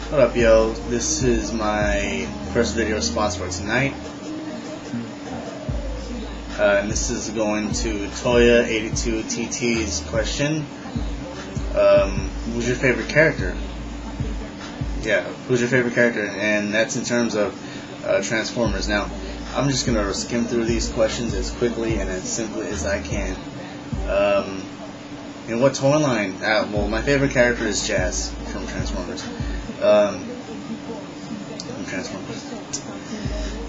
What up, yo? This is my first video response for tonight. And this is going to Touya82TT's question. Who's your favorite character? Yeah, who's your favorite character? And that's in terms of Transformers. Now, I'm just going to skim through these questions as quickly and as simply as I can. In what toy line? Well, my favorite character is Jazz from Transformers. My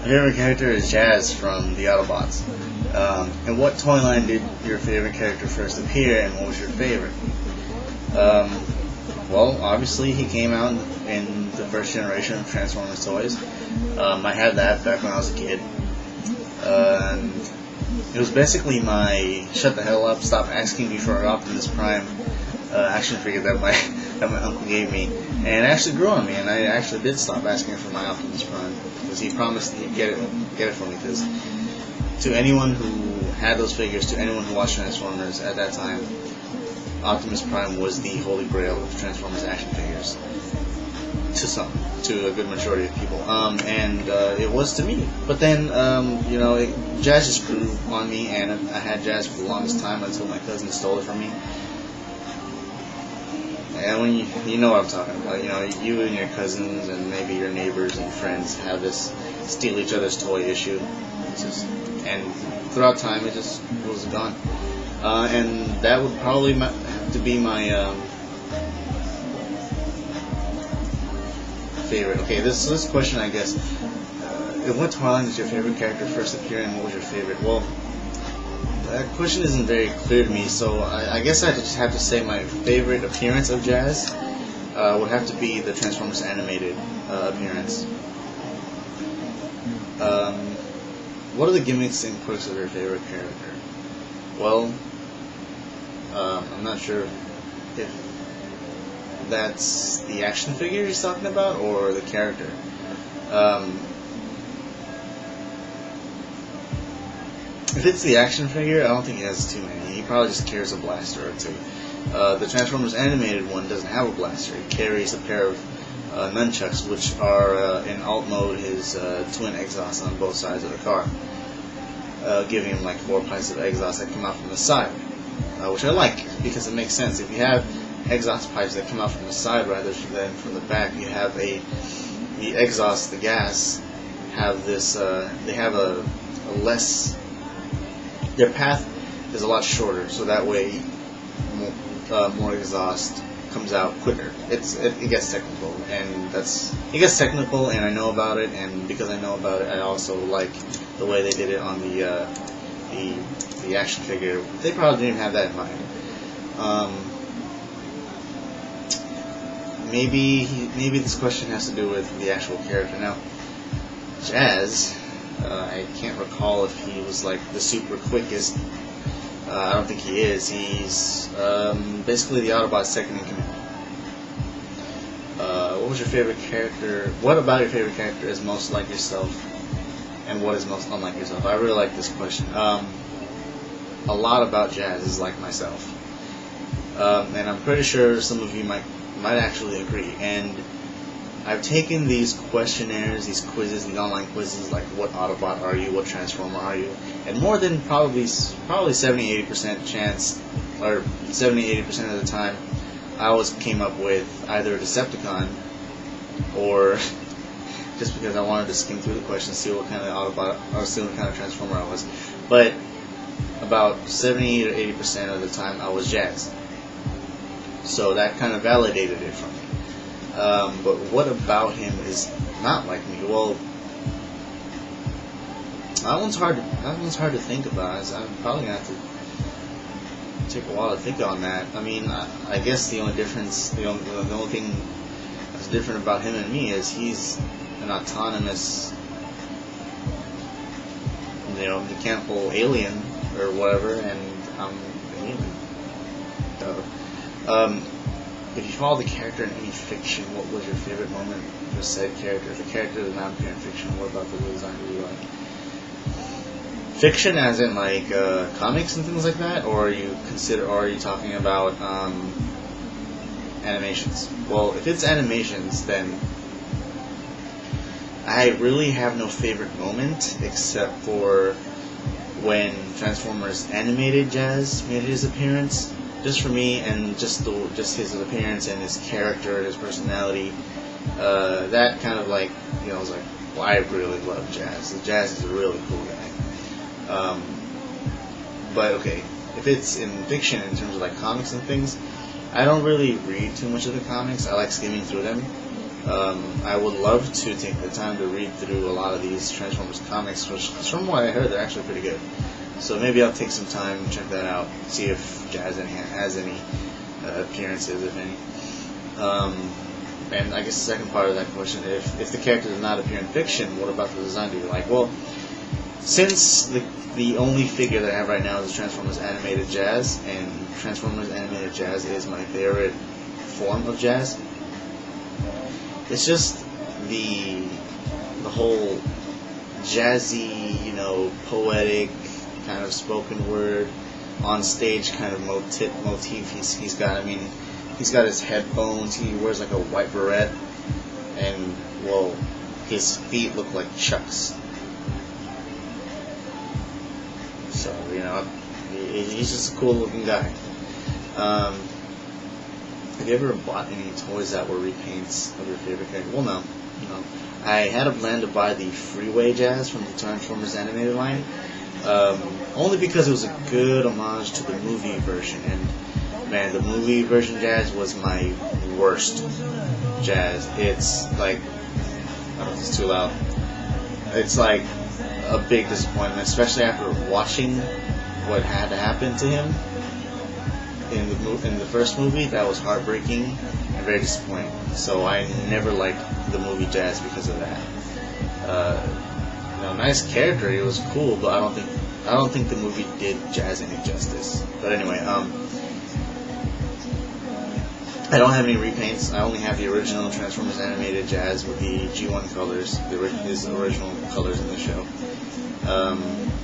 favorite character is Jazz from the Autobots. In what toy line did your favorite character first appear, and what was your favorite? Well, obviously he came out in the first generation of Transformers toys. I had that back when I was a kid. And it was basically my shut the hell up, stop asking me for an Optimus Prime action figure that my uncle gave me, and it actually grew on me, and I actually did stop asking for my Optimus Prime because he promised he'd get it for me. Because to anyone who had those figures, to anyone who watched Transformers at that time, Optimus Prime was the holy grail of Transformers action figures. To a good majority of people, and it was to me. But then, Jazz just grew on me, and I had Jazz for the longest time until my cousin stole it from me. And when you know what I'm talking about, you and your cousins and maybe your neighbors and friends have this steal each other's toy issue. And throughout time, it was gone. And that would probably have to be my favorite. Okay, this question, I guess. In what toy line did your favorite character first appear, and what was your favorite? Well, that question isn't very clear to me, so I guess I just have to say my favorite appearance of Jazz would have to be the Transformers animated appearance. What are the gimmicks and quirks of your favorite character? Well, I'm not sure if that's the action figure he's talking about or the character. If it's the action figure, I don't think he has too many. He probably just carries a blaster or two. The Transformers animated one doesn't have a blaster. He carries a pair of nunchucks, which are in alt mode his twin exhausts on both sides of the car, giving him like 4 pipes of exhaust that come out from the side, which I like because it makes sense. If you have exhaust pipes that come out from the side rather than from the back, you have the exhaust, the gas, have this. They have a less. Their path is a lot shorter, so that way more exhaust comes out quicker. It gets technical, and I know about it, and because I know about it, I also like the way they did it on the action figure. They probably didn't have that in mind. Maybe this question has to do with the actual character. Now, Jazz, I can't recall if he was like the super quickest. I don't think he is. He's basically the Autobot's second in command. What was your favorite character? What about your favorite character is most like yourself, and what is most unlike yourself? I really like this question. A lot about Jazz is like myself, and I'm pretty sure some of you might actually agree. And I've taken these questionnaires, these quizzes, these online quizzes, like what Autobot are you, what Transformer are you, and more than probably 70-80% chance, or 70-80% of the time, I always came up with either a Decepticon, or just because I wanted to skim through the questions, see what kind of Autobot, or see what kind of Transformer I was. But about 70 to 80% of the time, I was Jazz. So that kind of validated it for me. But what about him is not like me? Well, that one's hard to think about. I'm probably gonna have to take a while to think on that. I mean, I guess the only thing that's different about him and me is he's an autonomous, mechanical alien or whatever, and I'm a human. If you follow the character in any fiction, what was your favorite moment for said character? If the character is not appear in fiction, what about the design do you like? Fiction as in like comics and things like that, or are you talking about animations? Well, if it's animations, then I really have no favorite moment except for when Transformers animated Jazz made his appearance. Just for me, and just his appearance and his character, his personality, that kind of like, I was like, well, I really love Jazz. Jazz is a really cool guy. But okay, if it's in fiction in terms of like comics and things, I don't really read too much of the comics. I like skimming through them. I would love to take the time to read through a lot of these Transformers comics, which, from what I heard, they're actually pretty good. So maybe I'll take some time and check that out, see if Jazz has any appearances, if any. And I guess the second part of that question, if the character does not appear in fiction, what about the design do you like? Well, since the only figure that I have right now is Transformers Animated Jazz, and Transformers Animated Jazz is my favorite form of Jazz, it's just the whole jazzy, poetic kind of spoken word on stage kind of motif he's got. I mean, he's got his headphones, he wears like a white beret, and, well, his feet look like Chucks. So, he's just a cool looking guy. Have you ever bought any toys that were repaints of your favorite character? Well, no. I had a plan to buy the Freeway Jazz from the Transformers animated line, only because it was a good homage to the movie version. And man, the movie version Jazz was my worst Jazz. It's like, I don't know if it's too loud. It's like a big disappointment, especially after watching what had to happen to him in the first movie. That was heartbreaking and very disappointing. So I never liked the movie Jazz because of that. Nice character, he was cool, but I don't think the movie did Jazz any justice. But anyway, I don't have any repaints. I only have the original Transformers Animated Jazz with the G1 colors, his original colors in the show,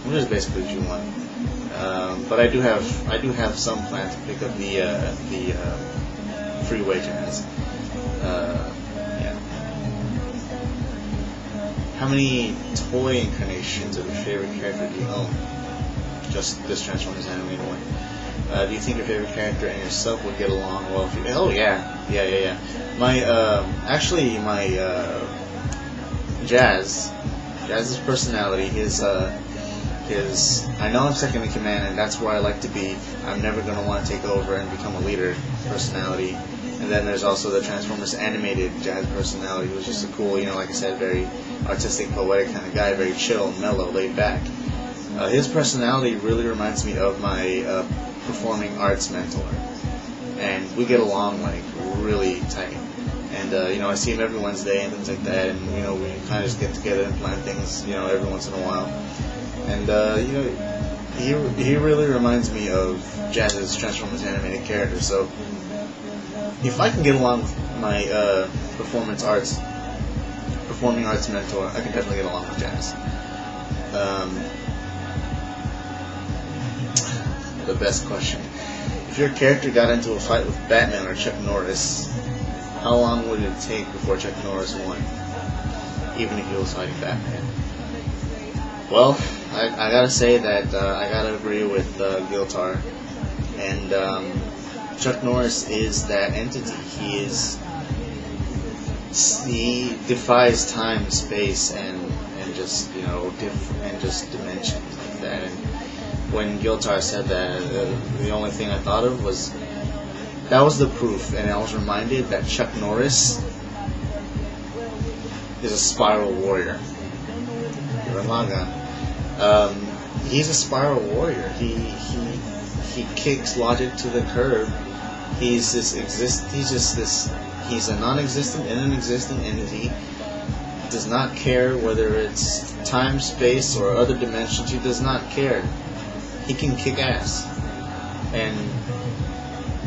which is basically G1. But I do have some plans to pick up the Freeway Jazz. Yeah. How many toy incarnations of your favorite character do you own? Just this Transformers animated one. Do you think your favorite character and yourself would get along well? Oh yeah. My Jazz's personality, his I know I'm second in command, and that's where I like to be. I'm never going to want to take over and become a leader personality. And then there's also the Transformers animated Jazz personality, who's just a cool, like I said, very artistic, poetic kind of guy, very chill, mellow, laid back. His personality really reminds me of my performing arts mentor, and we get along like really tight. And I see him every Wednesday and things like that, and we kind of just get together and plan things, every once in a while. And he really reminds me of Jazz's Transformers animated character. So if I can get along with my performing arts mentor, I can definitely get along with Jazz. The best question: if your character got into a fight with Batman or Chuck Norris, how long would it take before Chuck Norris won, even if he was fighting Batman? Well, I gotta say that I gotta agree with Giltar, and Chuck Norris is that entity. He defies time, space, and just and just dimensions like that. And when Giltar said that, the only thing I thought of was that was the proof, and I was reminded that Chuck Norris is a spiral warrior. You're a Lagan. He's a spiral warrior. He kicks logic to the curb. He's a non-existent and an existent entity. Does not care whether it's time, space, or other dimensions. He does not care. He can kick ass, and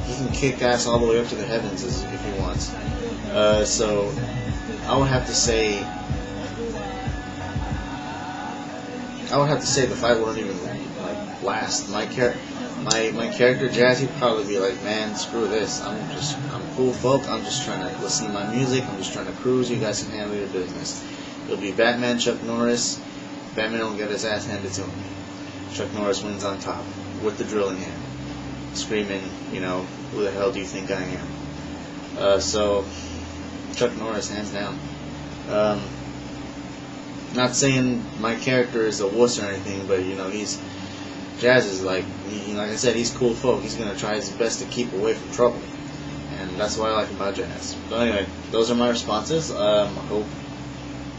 he can kick ass all the way up to the heavens if he wants. So I would have to say the fight wouldn't even last. my character Jazz, he'd probably be like, man, screw this. I'm cool folk. I'm just trying to listen to my music. I'm just trying to cruise. You guys can handle your business. It'll be Batman, Chuck Norris. Batman don't get his ass handed to him. Chuck Norris wins on top with the drill in hand, screaming, who the hell do you think I am? So Chuck Norris, hands down. Not saying my character is a wuss or anything, but Jazz is like I said, he's cool folk. He's gonna try his best to keep away from trouble, and that's what I like about Jazz. So anyway, those are my responses. I hope.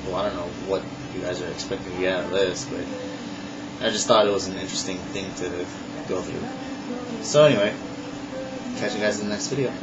Well, I don't know what you guys are expecting to get out of this, but I just thought it was an interesting thing to go through. So anyway, catch you guys in the next video.